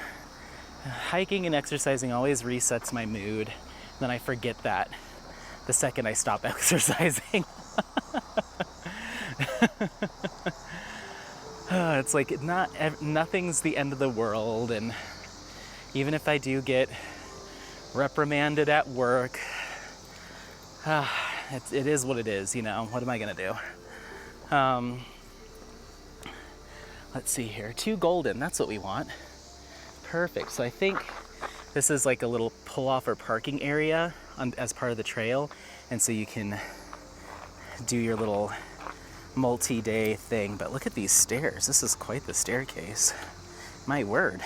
A: Hiking and exercising always resets my mood. Then I forget that the second I stop exercising. It's like nothing's the end of the world, and even if I do get reprimanded at work, it is what it is, you know. What am I gonna do? Let's see here. 2 golden, that's what we want. Perfect. So I think this is like a little pull-off or parking area as part of the trail, and so you can do your little multi-day thing. But look at these stairs. This is quite the staircase. My word.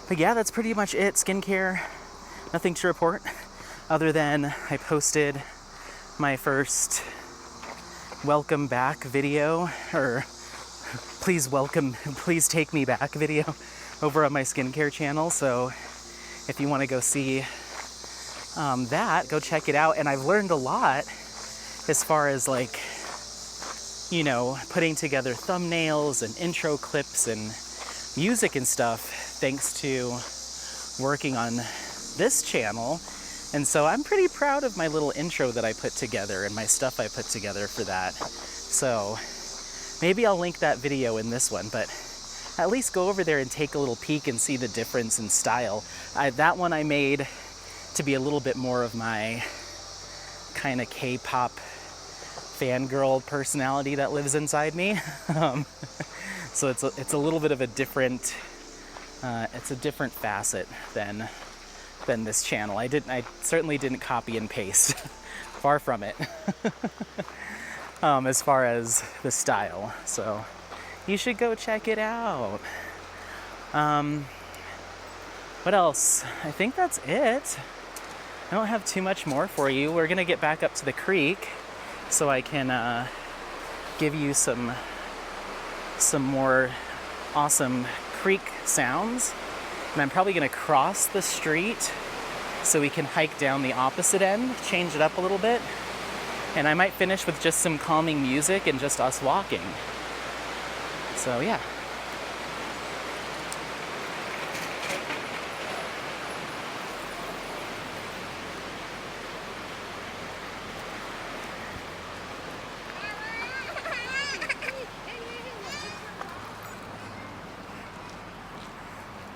A: But yeah, that's pretty much it. Skincare, nothing to report other than I posted my first welcome back video, or please take me back video over on my skincare channel. So if you want to go see that, go check it out. And I've learned a lot as far as like, you know, putting together thumbnails and intro clips and music and stuff, thanks to working on this channel. And so I'm pretty proud of my little intro that I put together and my stuff I put together for that. So maybe I'll link that video in this one, but at least go over there and take a little peek and see the difference in style. That one I made to be a little bit more of my kind of K-pop fangirl personality that lives inside me. So it's a little bit of a different, it's a different facet than this channel. I certainly didn't copy and paste. Far from it. As far as the style. So you should go check it out. What else? I think that's it. I don't have too much more for you. We're gonna get back up to the creek so I can give you some more awesome creek sounds. And I'm probably gonna cross the street so we can hike down the opposite end, change it up a little bit. And I might finish with just some calming music and just us walking. So yeah.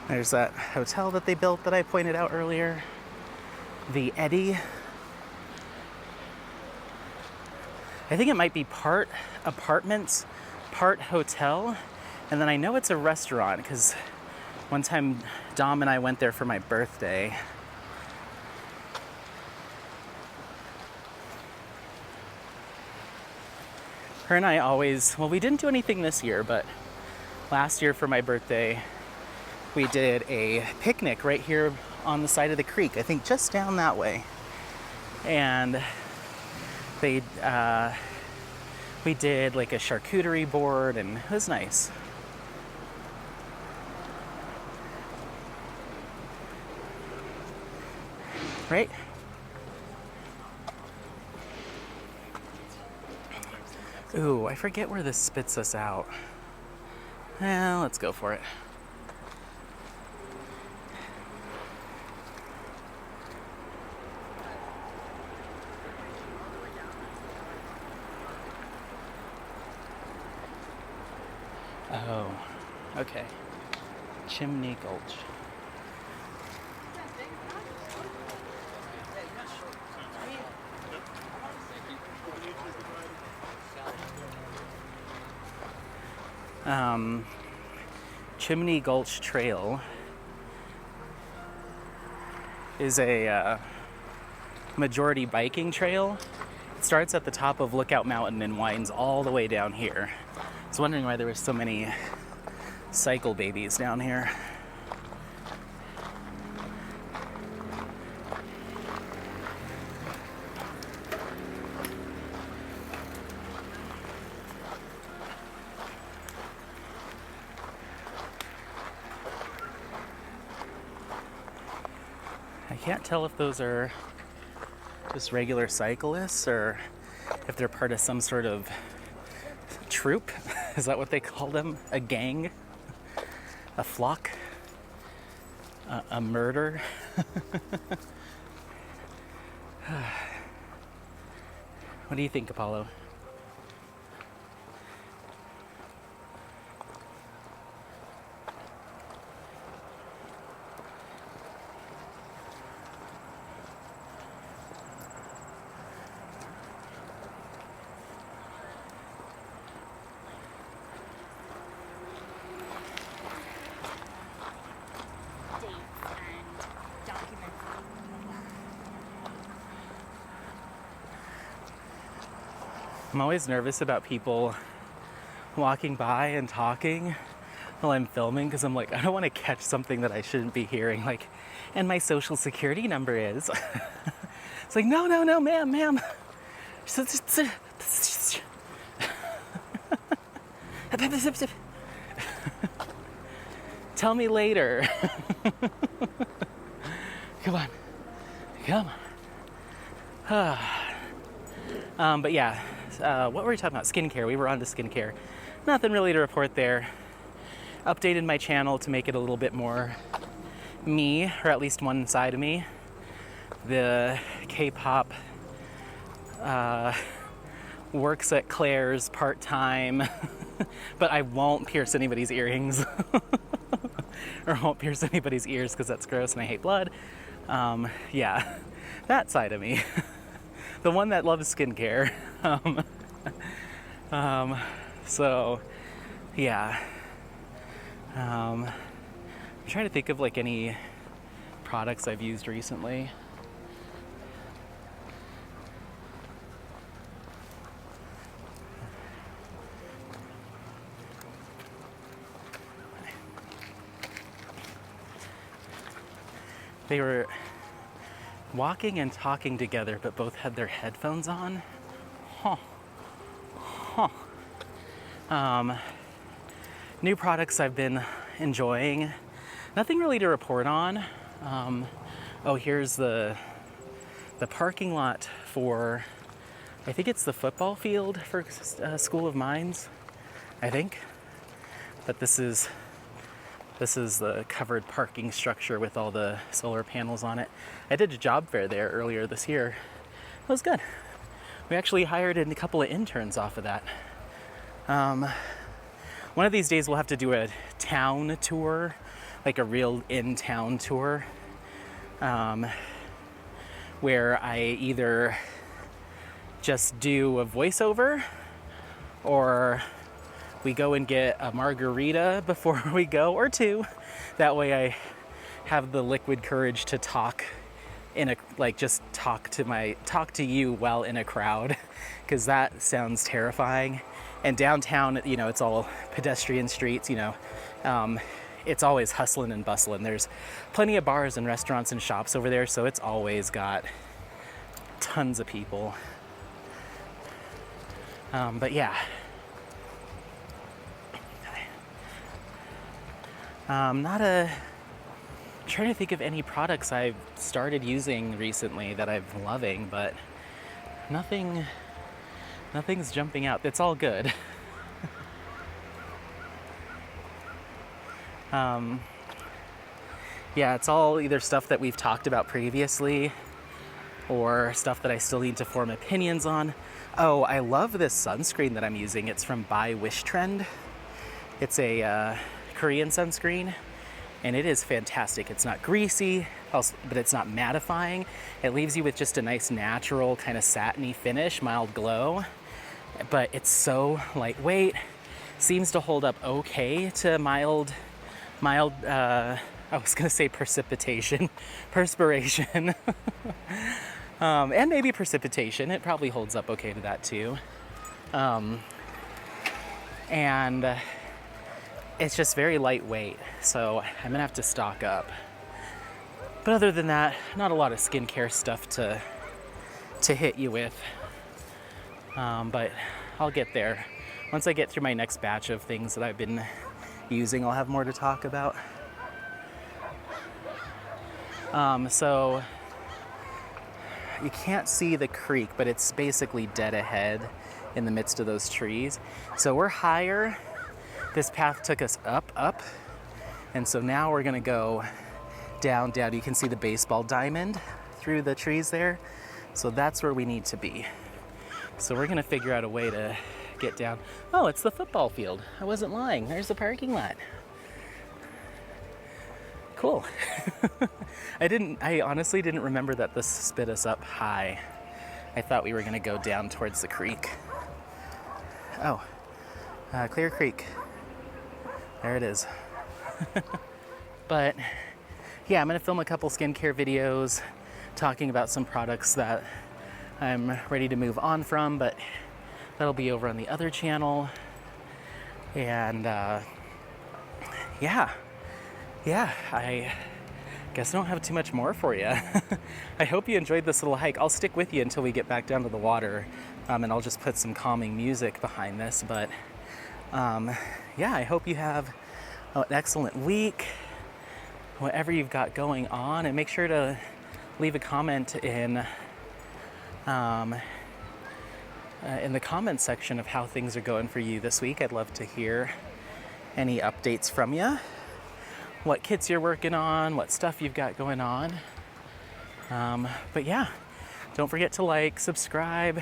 A: There's that hotel that they built that I pointed out earlier. The Eddy. I think it might be part apartments, part hotel. And then I know it's a restaurant because one time Dom and I went there for my birthday. Her and I always, well, we didn't do anything this year, but last year for my birthday, we did a picnic right here on the side of the creek, I think just down that way. And we did like a charcuterie board and it was nice. Right? Ooh, I forget where this spits us out. Well, let's go for it. Oh, okay. Chimney Gulch. Chimney Gulch Trail is a majority biking trail. It starts at the top of Lookout Mountain and winds all the way down here. I was wondering why there were so many cycle babies down here. I can't tell if those are just regular cyclists or if they're part of some sort of troop. Is that what they call them? A gang? A flock? A murder? What do you think, Apollo? I'm always nervous about people walking by and talking while I'm filming because I'm like, I don't want to catch something that I shouldn't be hearing. Like, and my social security number is. It's like, no, ma'am. Tell me later. Come on. But yeah. What were we talking about? Skincare. We were on to skincare. Nothing really to report there. Updated my channel to make it a little bit more me, or at least one side of me. The K-pop works at Claire's part-time, but I won't pierce anybody's earrings. Or won't pierce anybody's ears because that's gross and I hate blood. Yeah, that side of me. The one that loves skincare. So, yeah. I'm trying to think of like any products I've used recently. walking and talking together, but both had their headphones on. Huh. Huh. New products I've been enjoying. Nothing really to report on. Oh, here's the parking lot for, I think it's the football field for School of Mines, I think. But this is the covered parking structure with all the solar panels on it. I did a job fair there earlier this year. It was good. We actually hired a couple of interns off of that. One of these days we'll have to do a town tour, like a real in-town tour, where I either just do a voiceover or we go and get a margarita before we go, or two. That way I have the liquid courage to talk just talk to you while in a crowd, because that sounds terrifying. And downtown, you know, it's all pedestrian streets, you know. It's always hustling and bustling. There's plenty of bars and restaurants and shops over there, so it's always got tons of people. But yeah. I'm trying to think of any products I've started using recently that I'm loving, but nothing's jumping out. It's all good. Yeah, it's all either stuff that we've talked about previously or stuff that I still need to form opinions on. Oh, I love this sunscreen that I'm using. It's from By Wish Trend. It's a Korean sunscreen, and it is fantastic. It's not greasy, but it's not mattifying. It leaves you with just a nice natural kind of satiny finish, mild glow, but it's so lightweight. Seems to hold up okay to mild, I was gonna say perspiration, and maybe precipitation. It probably holds up okay to that too. And it's just very lightweight, so I'm gonna have to stock up. But other than that, not a lot of skincare stuff to hit you with. But I'll get there. Once I get through my next batch of things that I've been using, I'll have more to talk about. So you can't see the creek, but it's basically dead ahead in the midst of those trees. So we're higher. This path took us up, and so now we're gonna go down. You can see the baseball diamond through the trees there. So that's where we need to be. So we're gonna figure out a way to get down. Oh, it's the football field. I wasn't lying. There's the parking lot. Cool. I honestly didn't remember that this spit us up high. I thought we were gonna go down towards the creek. Oh, Clear Creek. There it is. But yeah, I'm gonna film a couple skincare videos talking about some products that I'm ready to move on from, but that'll be over on the other channel. And yeah, I guess I don't have too much more for you. I hope you enjoyed this little hike. I'll stick with you until we get back down to the water, and I'll just put some calming music behind this. But yeah, I hope you have an excellent week, whatever you've got going on, and make sure to leave a comment in the comment section of how things are going for you this week. I'd love to hear any updates from you, what kits you're working on, what stuff you've got going on. But yeah, don't forget to like, subscribe,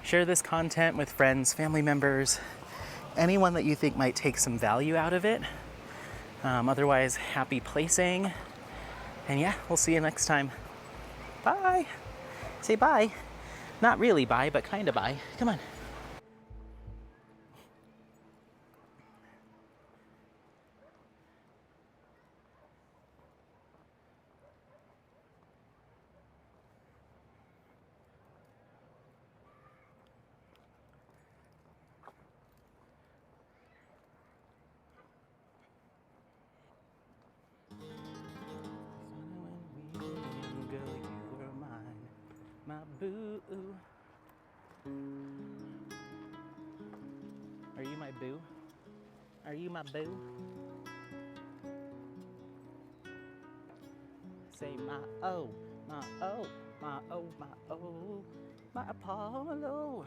A: share this content with friends, family members, anyone that you think might take some value out of it. Otherwise, happy placing. And yeah, we'll see you next time. Bye. Say bye. Not really bye, but kind of bye. Come on. When we go, you were my boo. Are you my boo? Are you my boo? Say my oh, my oh, my oh, my oh, my Apollo.